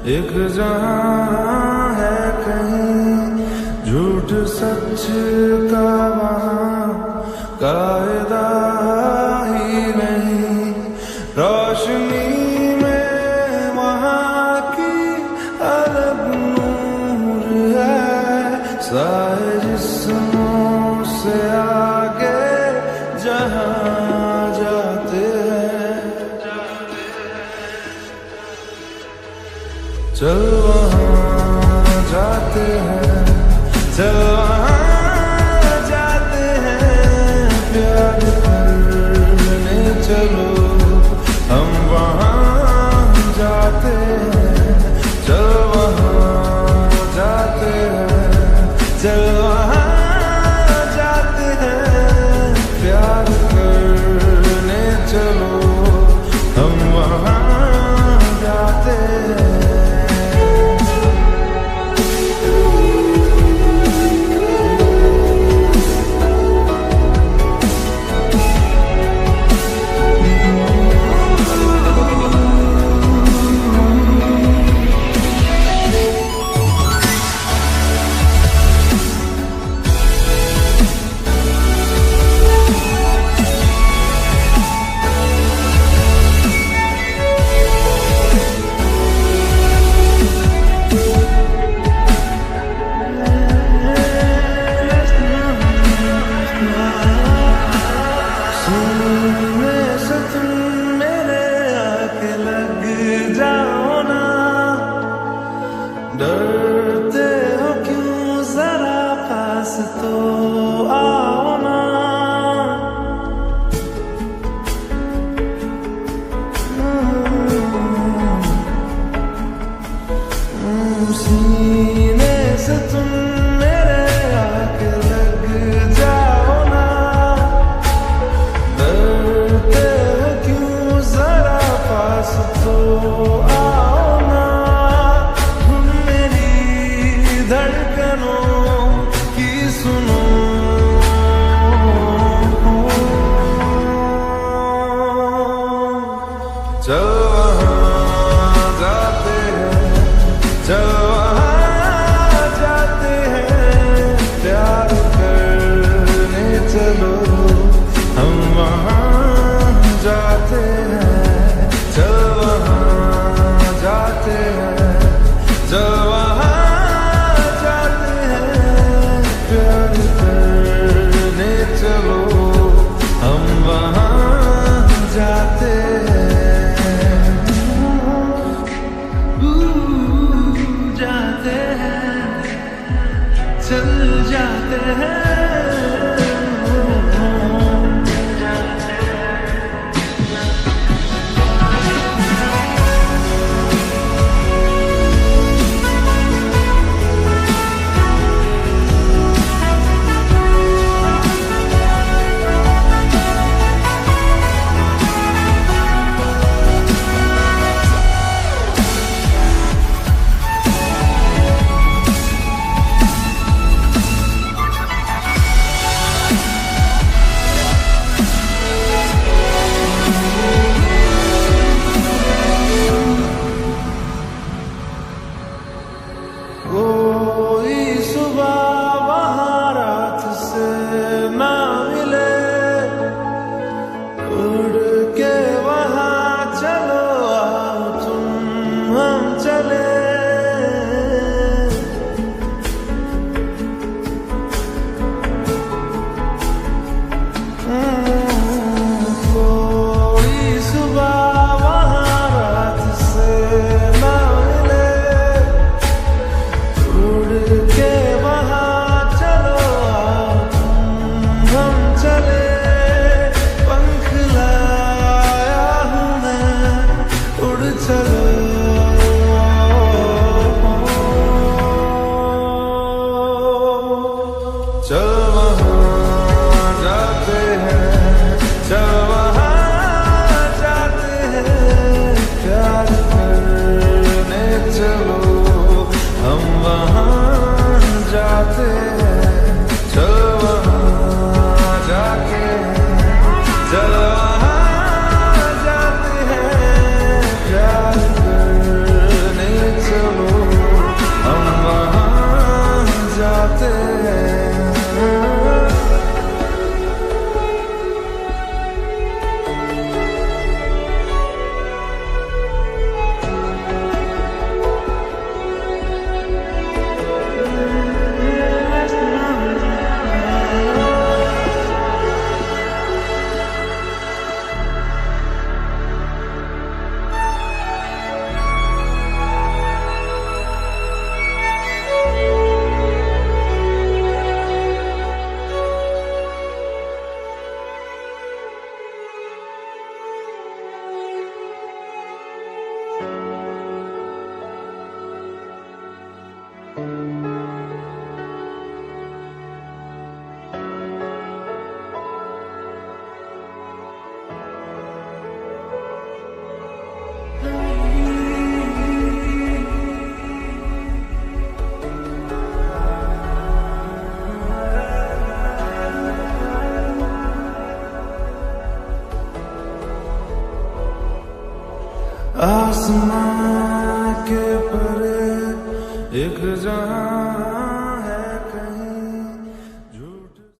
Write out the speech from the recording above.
एक जहां है कहीं झूठ सच का वहां कायदा ही नहीं। रोशनी में वहां की अलग नूर है, सारे जिस्मों से आगे जहां जाते हैं। चल वहां जाते हैं, चल वहां जाते हैं, प्यार करने चलो हम वहां जाते हैं। चल वहां जाते हैं, चल वहां जाते हैं, प्यार करने चलो हम वहां जाते हैं। डरते हो क्यों, जरा पास तो आओ ना। सीने से तुम मेरे आके लग जाओ ना। डरते हो क्यों, जरा पास तो आओ ना। धड़कनों की सुनो, चल वहां जाते हैं, चल वहां जाते हैं, प्यार करने चलो हम वहां जाते हैं। चल वहां जाते हैं, चल वहां प्यार करने चलो हम वहां जाते हैं। जाते हैं, चल जाते हैं। होते हैं। आसमां